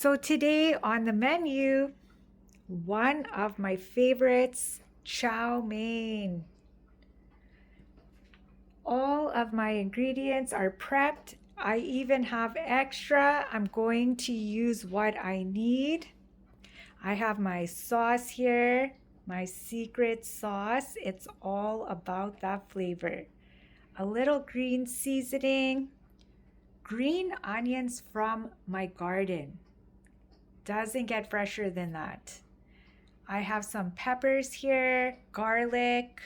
So today on the menu, one of my favorites, chow mein. All of my ingredients are prepped. I even have extra. I'm going to use what I need. I have my sauce here, my secret sauce. It's all about that flavor. A little green seasoning, green onions from my garden. Doesn't get fresher than that. I have some peppers here, garlic,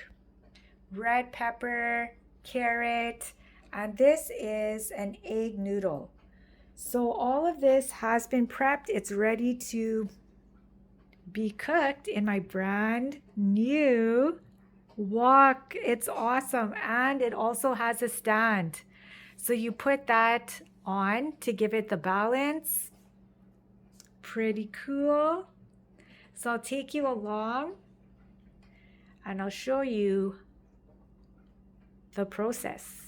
red pepper, carrot, and this is an egg noodle. So all of this has been prepped. It's ready to be cooked in my brand new wok. It's awesome, and it also has a stand. So you put that on to give it the balance. Pretty cool. So I'll take you along and I'll show you the process.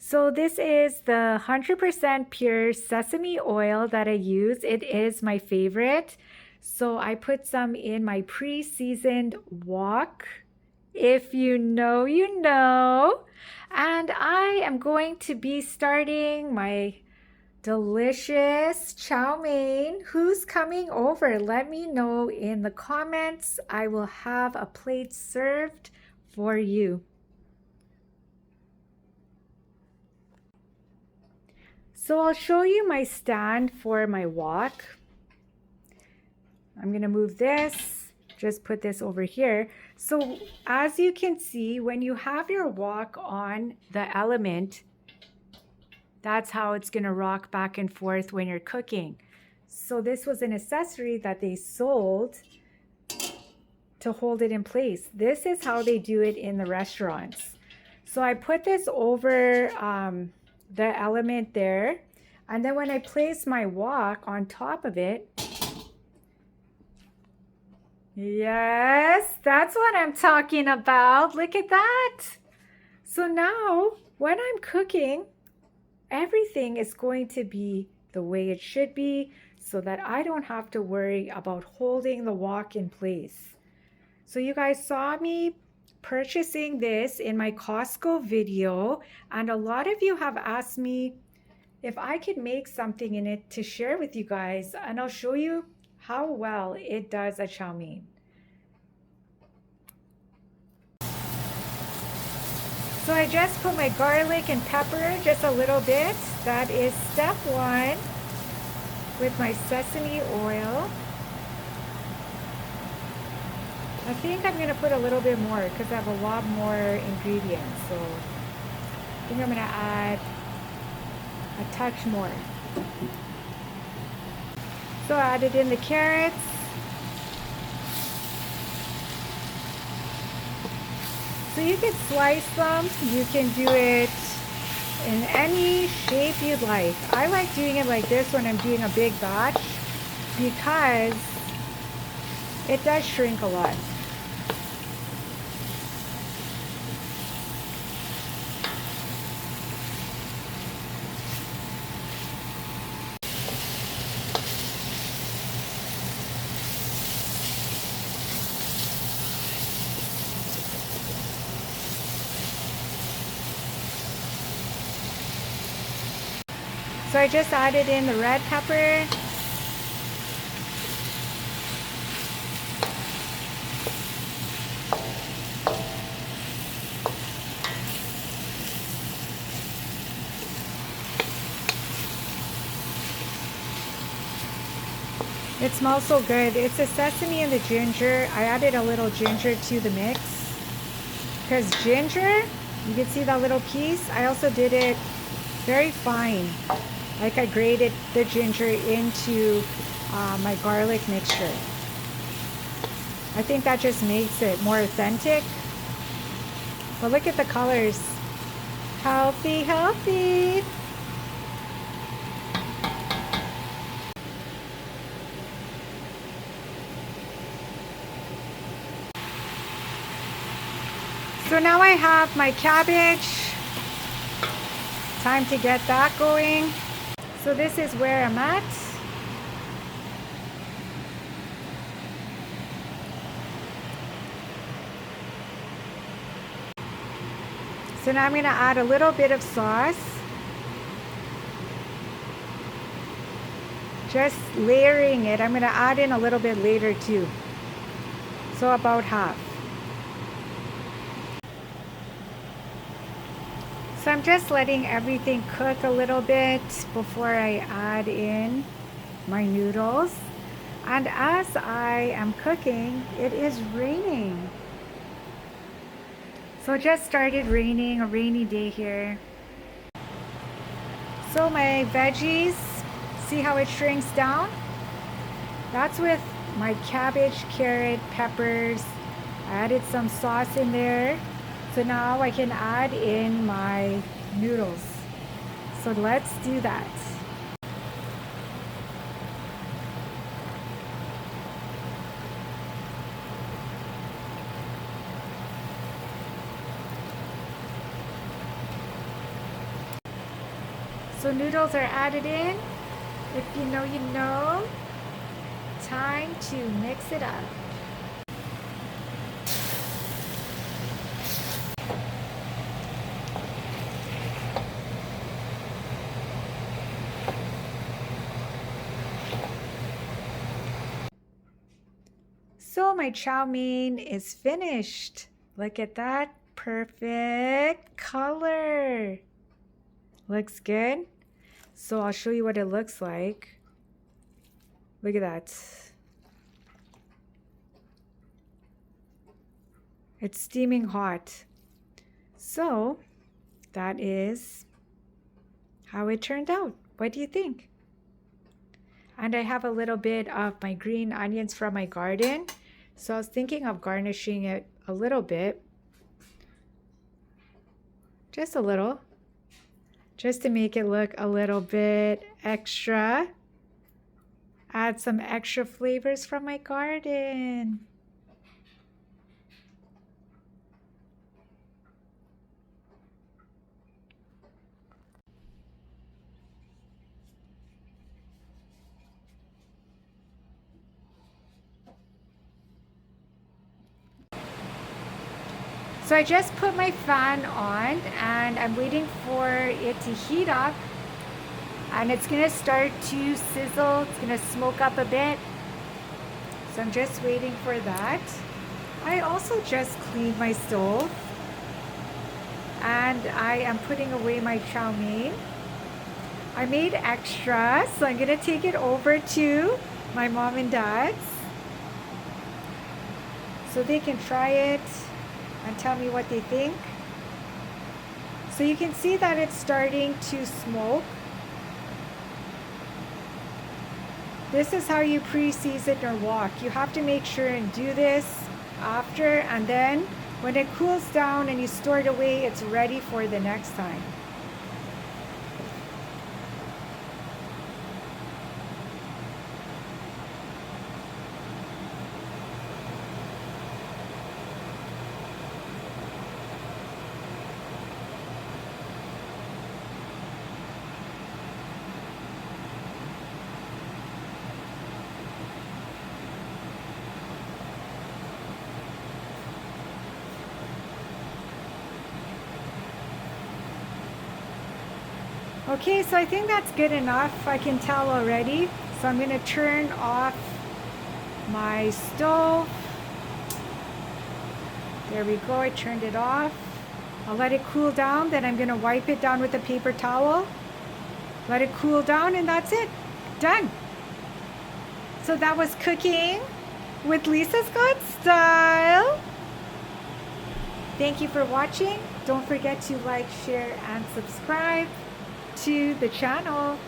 So this is the 100% pure sesame oil that I use. It is my favorite. So I put some in my pre-seasoned wok. If you know, you know. And I am going to be starting my delicious chow mein. Who's coming over? Let me know in the comments. I will have a plate served for you. So I'll show you my stand for my wok. I'm gonna move this, just put this over here. So as you can see, when you have your wok on the element, that's how it's gonna rock back and forth when you're cooking. So this was an accessory that they sold to hold it in place. This is how they do it in the restaurants. So I put this over the element there, and then when I place my wok on top of it, yes, that's what I'm talking about. Look at that. So now when I'm cooking, everything is going to be the way it should be so that I don't have to worry about holding the wok in place. So you guys saw me purchasing this in my Costco video, and a lot of you have asked me if I could make something in it to share with you guys, and I'll show you how well it does a chow mein. So I just put my garlic and pepper, just a little bit. That is step one with my sesame oil. I think I'm going to put a little bit more because I have a lot more ingredients. So I think I'm going to add a touch more. So I added in the carrots. So you can slice them. You can do it in any shape you'd like. I like doing it like this when I'm doing a big batch because it does shrink a lot. So I just added in the red pepper. It smells so good. It's the sesame and the ginger. I added a little ginger to the mix because ginger, you can see that little piece. I also did it very fine. Like I grated the ginger into my garlic mixture. I think that just makes it more authentic. But look at the colors. Healthy, healthy. So now I have my cabbage. Time to get that going. So this is where I'm at. So now I'm going to add a little bit of sauce. Just layering it. I'm going to add in a little bit later too. So about half. So I'm just letting everything cook a little bit before I add in my noodles. And as I am cooking, it is raining. So it just started raining, a rainy day here. So my veggies, see how it shrinks down? That's with my cabbage, carrot, peppers. I added some sauce in there. So now I can add in my noodles. So let's do that. So noodles are added in. If you know, you know. Time to mix it up. So my chow mein is finished. Look at that perfect color. Looks good. So I'll show you what it looks like. Look at that. It's steaming hot. So that is how it turned out. What do you think? And I have a little bit of my green onions from my garden. So I was thinking of garnishing it a little bit. Just a little. Just to make it look a little bit extra. Add some extra flavors from my garden. So I just put my fan on and I'm waiting for it to heat up, and it's gonna start to sizzle. It's gonna smoke up a bit. So I'm just waiting for that. I also just cleaned my stove and I am putting away my chow mein. I made extra, so I'm gonna take it over to my mom and dad's so they can try it and tell me what they think. So you can see that it's starting to smoke. This is how you pre-season your wok. You have to make sure and do this after, and then when it cools down and you store it away, it's ready for the next time. Okay, so I think that's good enough. I can tell already. So I'm going to turn off my stove. There we go, I turned it off. I'll let it cool down, then I'm going to wipe it down with a paper towel. Let it cool down, and that's it. Done. So that was cooking with Lisa's Good Style. Thank you for watching. Don't forget to like, share, and subscribe to the channel.